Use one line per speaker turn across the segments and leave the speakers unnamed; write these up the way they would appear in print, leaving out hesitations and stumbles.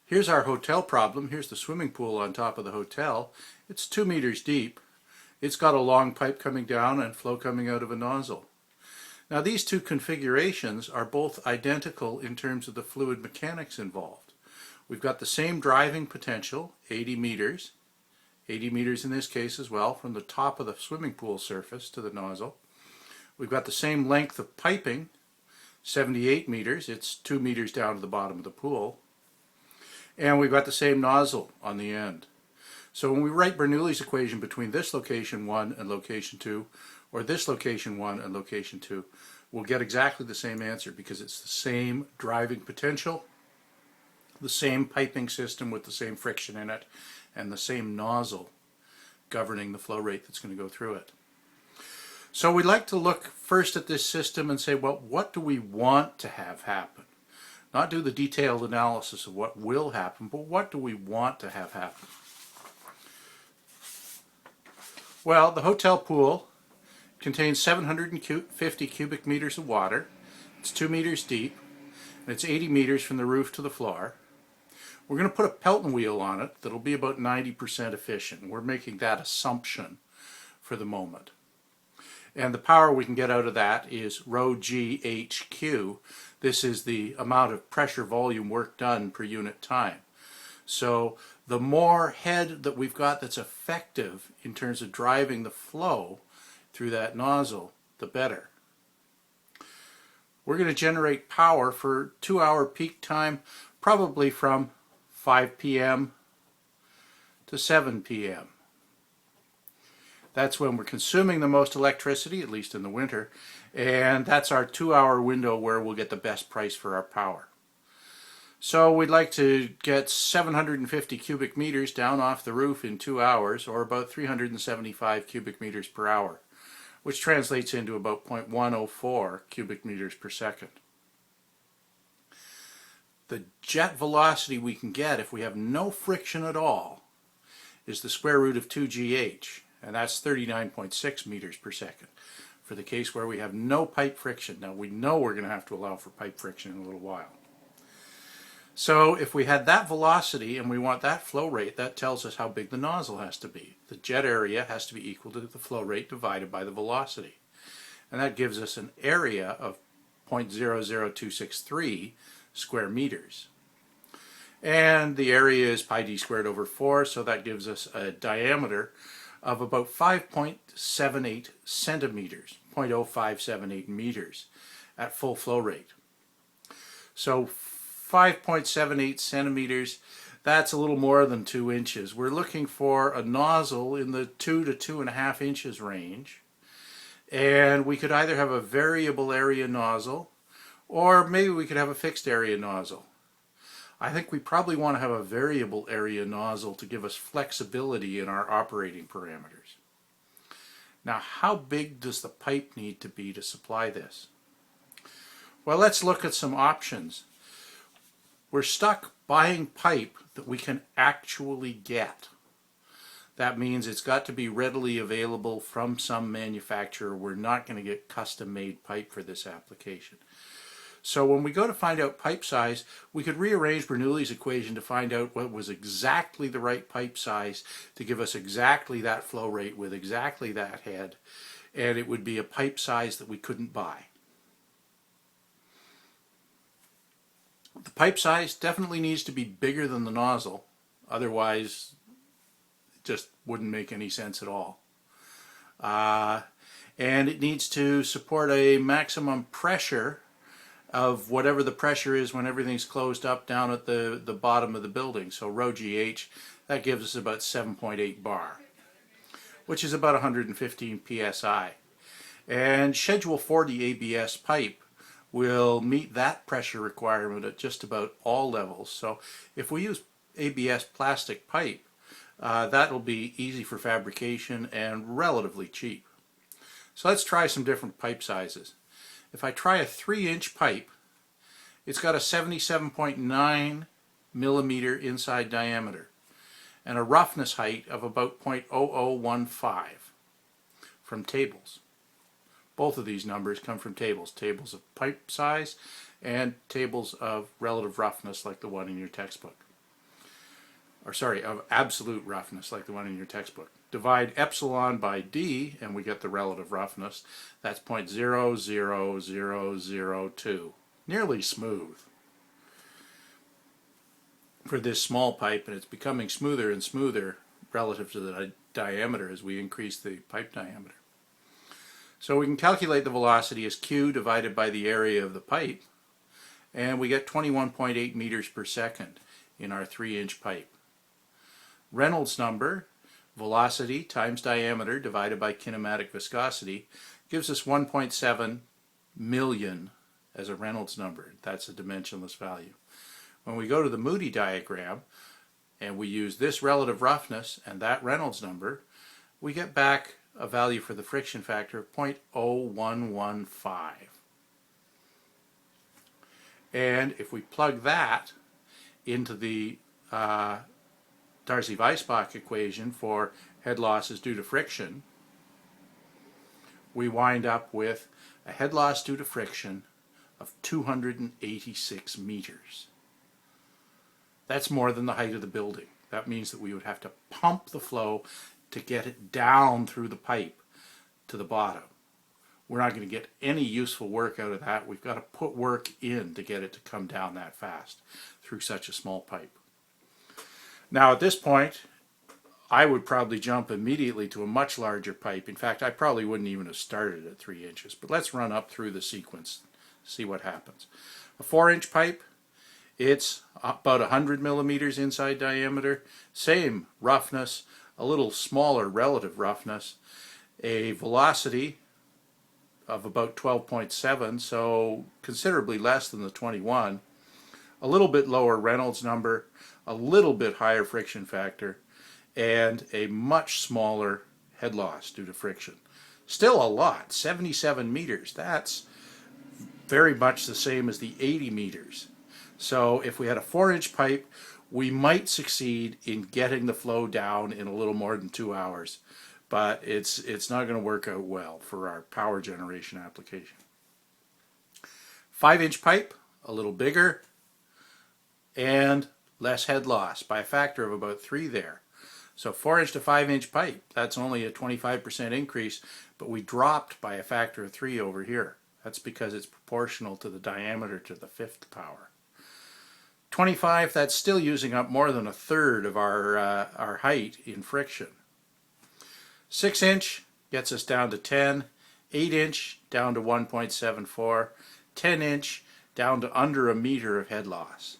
Here's our hotel problem. Here's the swimming pool on top of the hotel. It's 2 meters deep. It's got a long pipe coming down and flow coming out of a nozzle. Now these two configurations are both identical in terms of the fluid mechanics involved. We've got the same driving potential, 80 meters in this case as well, from the top of the swimming pool surface to the nozzle. We've got the same length of piping, 78 meters. It's 2 meters down to the bottom of the pool. And we've got the same nozzle on the end. So when we write Bernoulli's equation between this location 1 and location 2, or this location 1 and location 2, we'll get exactly the same answer because it's the same driving potential, the same piping system with the same friction in it, and the same nozzle governing the flow rate that's going to go through it. So we'd like to look first at this system and say, well, what do we want to have happen? Not do the detailed analysis of what will happen, but what do we want to have happen? Well, the hotel pool contains 750 cubic meters of water. It's 2 meters deep, and it's 80 meters from the roof to the floor. We're going to put a Pelton wheel on it that'll be about 90% efficient. We're making that assumption for the moment. And the power we can get out of that is rho g HQ. This is the amount of pressure volume work done per unit time. So the more head that we've got that's effective in terms of driving the flow through that nozzle, the better. We're going to generate power for 2-hour peak time, probably from 5 p.m. to 7 p.m. That's when we're consuming the most electricity, at least in the winter, and that's our 2-hour window where we'll get the best price for our power. So we'd like to get 750 cubic meters down off the roof in 2 hours, or about 375 cubic meters per hour, which translates into about 0.104 cubic meters per second. The jet velocity we can get if we have no friction at all is the square root of 2gh, and that's 39.6 meters per second for the case where we have no pipe friction. Now we know we're going to have to allow for pipe friction in a little while. So if we had that velocity and we want that flow rate, that tells us how big the nozzle has to be. The jet area has to be equal to the flow rate divided by the velocity. And that gives us an area of 0.00263 square meters. And the area is pi d squared over 4, so that gives us a diameter of about 5.78 centimeters, 0.0578 meters at full flow rate. So 5.78 centimeters, that's a little more than 2 inches. We're looking for a nozzle in the 2 to 2.5 inches range. And we could either have a variable area nozzle, or maybe we could have a fixed area nozzle. I think we probably want to have a variable area nozzle to give us flexibility in our operating parameters. Now, how big does the pipe need to be to supply this? Well, let's look at some options. We're stuck buying pipe that we can actually get. That means it's got to be readily available from some manufacturer. We're not going to get custom-made pipe for this application. So when we go to find out pipe size, we could rearrange Bernoulli's equation to find out what was exactly the right pipe size to give us exactly that flow rate with exactly that head, and it would be a pipe size that we couldn't buy. The pipe size definitely needs to be bigger than the nozzle, otherwise it just wouldn't make any sense at all. And it needs to support a maximum pressure of whatever the pressure is when everything's closed up down at the bottom of the building. So rho GH, that gives us about 7.8 bar, which is about 115 psi. And Schedule 40 ABS pipe will meet that pressure requirement at just about all levels. So if we use ABS plastic pipe, that will be easy for fabrication and relatively cheap. So let's try some different pipe sizes. If I try a 3-inch pipe, it's got a 77.9 millimeter inside diameter and a roughness height of about 0.0015 from tables. Both of these numbers come from tables of pipe size and tables of relative roughness like the one in your textbook. of absolute roughness, like the one in your textbook. Divide epsilon by d, and we get the relative roughness. That's 0.00002. Nearly smooth for this small pipe, and it's becoming smoother and smoother relative to the diameter as we increase the pipe diameter. So we can calculate the velocity as q divided by the area of the pipe, and we get 21.8 meters per second in our 3-inch pipe. Reynolds number, velocity times diameter divided by kinematic viscosity, gives us 1.7 million as a Reynolds number. That's a dimensionless value. When we go to the Moody diagram and we use this relative roughness and that Reynolds number, we get back a value for the friction factor of 0.0115. And if we plug that into the Darcy-Weisbach equation for head losses due to friction, we wind up with a head loss due to friction of 286 meters. That's more than the height of the building. That means that we would have to pump the flow to get it down through the pipe to the bottom. We're not going to get any useful work out of that. We've got to put work in to get it to come down that fast through such a small pipe. Now at this point, I would probably jump immediately to a much larger pipe. In fact, I probably wouldn't even have started at 3 inches. But let's run up through the sequence, see what happens. A 4-inch pipe, it's about 100 millimeters inside diameter. Same roughness, a little smaller relative roughness. A velocity of about 12.7, so considerably less than the 21. A little bit lower Reynolds number, a little bit higher friction factor, and a much smaller head loss due to friction. Still a lot, 77 meters. That's very much the same as the 80 meters. So if we had a 4-inch pipe, we might succeed in getting the flow down in a little more than 2 hours. But it's not going to work out well for our power generation application. 5-inch pipe, a little bigger, and less head loss by a factor of about 3 there. So 4-inch to 5-inch pipe, that's only a 25% increase, but we dropped by a factor of 3 over here. That's because it's proportional to the diameter to the 5th power. 25, that's still using up more than a third of our height in friction. 6-inch gets us down to 10, 8-inch down to 1.74, 10-inch down to under a meter of head loss.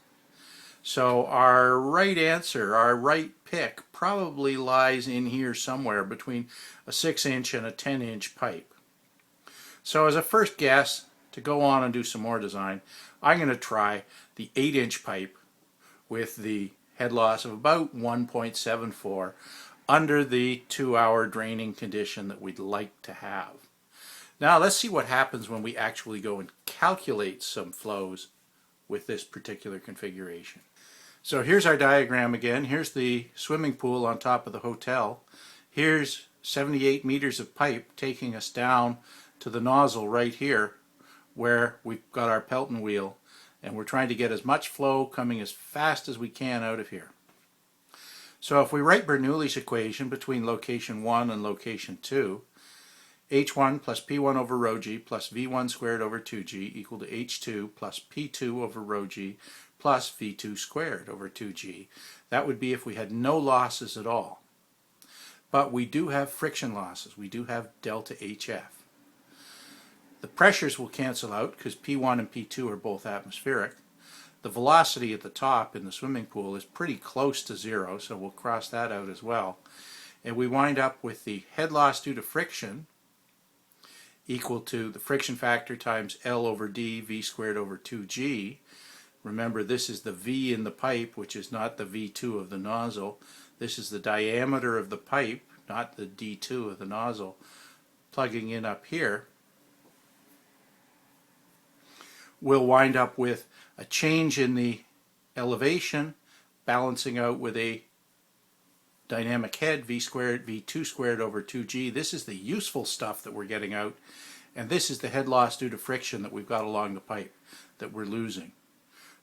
So our right answer, our right pick, probably lies in here somewhere between a 6-inch and a 10-inch pipe. So as a first guess, to go on and do some more design, I'm going to try the 8-inch pipe with the head loss of about 1.74 under the 2-hour draining condition that we'd like to have. Now let's see what happens when we actually go and calculate some flows with this particular configuration. So here's our diagram again. Here's the swimming pool on top of the hotel. Here's 78 meters of pipe taking us down to the nozzle right here where we've got our Pelton wheel, and we're trying to get as much flow coming as fast as we can out of here. So if we write Bernoulli's equation between location 1 and location 2, h1 plus p1 over rho g plus v1 squared over 2g equal to h2 plus p2 over rho g plus v2 squared over 2g. That would be if we had no losses at all. But we do have friction losses. We do have delta HF. The pressures will cancel out because P1 and P2 are both atmospheric. The velocity at the top in the swimming pool is pretty close to 0, so we'll cross that out as well. And we wind up with the head loss due to friction equal to the friction factor times L over D, V squared over 2G. Remember, this is the V in the pipe, which is not the V2 of the nozzle. This is the diameter of the pipe, not the D2 of the nozzle, plugging in up here. We'll wind up with a change in the elevation, balancing out with a dynamic head, V squared, V2 squared over 2G. This is the useful stuff that we're getting out, and this is the head loss due to friction that we've got along the pipe that we're losing.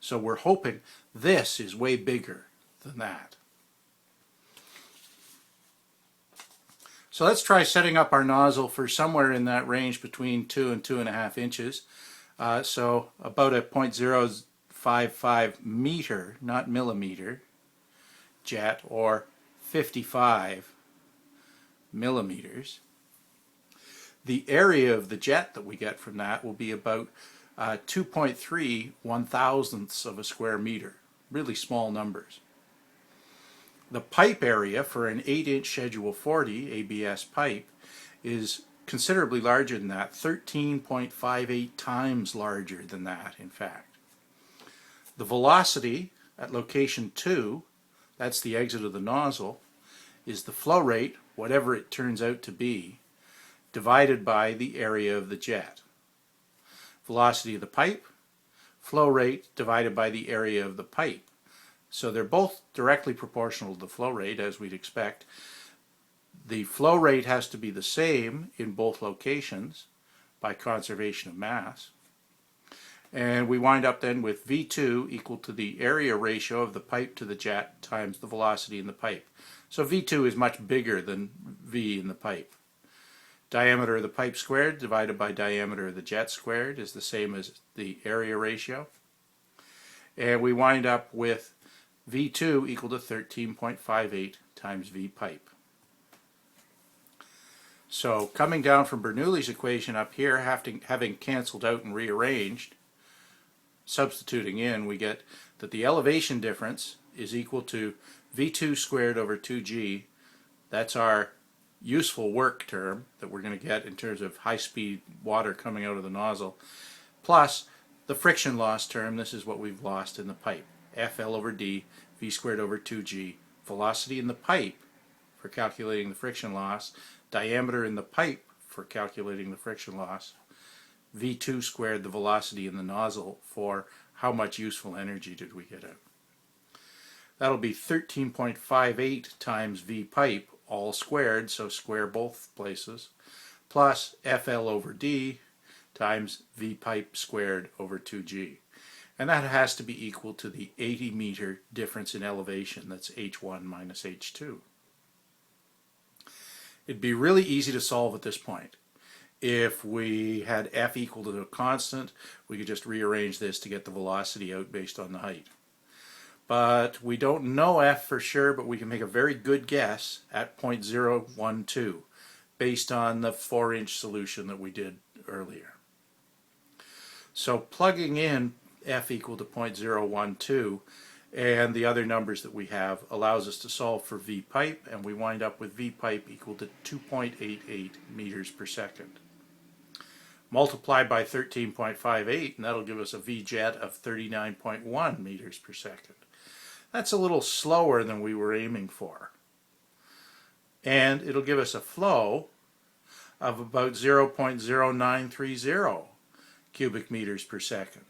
So we're hoping this is way bigger than that. So let's try setting up our nozzle for somewhere in that range between 2 and 2.5 inches. So about a 0.055 meter, not millimeter, jet, or 55 millimeters. The area of the jet that we get from that will be about 2.3 1/1000ths of a square meter. Really small numbers. The pipe area for an 8-inch Schedule 40 ABS pipe is considerably larger than that, 13.58 times larger than that, in fact. The velocity at location 2, that's the exit of the nozzle, is the flow rate, whatever it turns out to be, divided by the area of the jet. Velocity of the pipe, flow rate divided by the area of the pipe. So they're both directly proportional to the flow rate, as we'd expect. The flow rate has to be the same in both locations by conservation of mass. And we wind up then with V2 equal to the area ratio of the pipe to the jet times the velocity in the pipe. So V2 is much bigger than V in the pipe. Diameter of the pipe squared divided by diameter of the jet squared is the same as the area ratio. And we wind up with V2 equal to 13.58 times V pipe. So coming down from Bernoulli's equation up here, having canceled out and rearranged, substituting in, we get that the elevation difference is equal to V2 squared over 2G. That's our useful work term that we're going to get in terms of high-speed water coming out of the nozzle, plus the friction loss term. This is what we've lost in the pipe. FL over D, V squared over 2G, velocity in the pipe for calculating the friction loss, diameter in the pipe for calculating the friction loss, V2 squared, the velocity in the nozzle, for how much useful energy did we get out. That'll be 13.58 times V pipe, all squared, so square both places, plus FL over D times V pipe squared over 2G. And that has to be equal to the 80 meter difference in elevation. That's H1 minus H2. It'd be really easy to solve at this point. If we had F equal to a constant, we could just rearrange this to get the velocity out based on the height. But we don't know F for sure, but we can make a very good guess at 0.012 based on the 4-inch solution that we did earlier. So plugging in F equal to 0.012 and the other numbers that we have allows us to solve for V pipe, and we wind up with V pipe equal to 2.88 meters per second. Multiply by 13.58 and that'll give us a V jet of 39.1 meters per second. That's a little slower than we were aiming for. And it'll give us a flow of about 0.0930 cubic meters per second.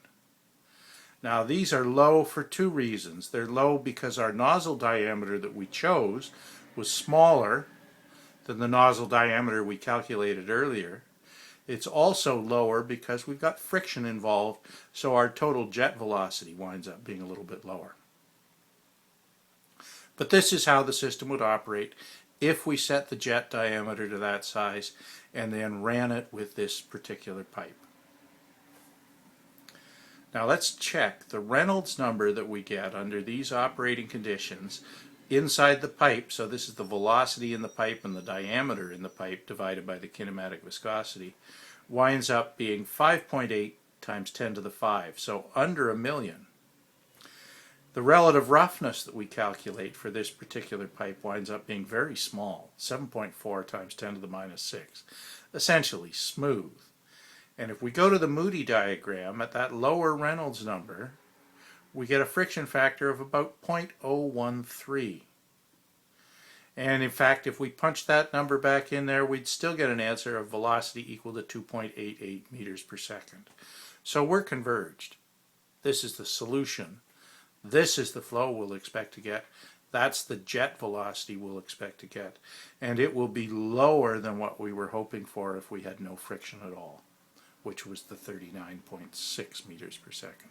Now these are low for two reasons. They're low because our nozzle diameter that we chose was smaller than the nozzle diameter we calculated earlier. It's also lower because we've got friction involved, so our total jet velocity winds up being a little bit lower. But this is how the system would operate if we set the jet diameter to that size and then ran it with this particular pipe. Now let's check the Reynolds number that we get under these operating conditions inside the pipe. So this is the velocity in the pipe and the diameter in the pipe divided by the kinematic viscosity, winds up being 5.8 times 10 to the 5, so under a million. The relative roughness that we calculate for this particular pipe winds up being very small, 7.4 times 10 to the minus 6, essentially smooth. And if we go to the Moody diagram, at that lower Reynolds number, we get a friction factor of about 0.013. And in fact, if we punch that number back in there, we'd still get an answer of velocity equal to 2.88 meters per second. So we're converged. This is the solution. This is the flow we'll expect to get. That's the jet velocity we'll expect to get. And it will be lower than what we were hoping for if we had no friction at all, which was the 39.6 meters per second.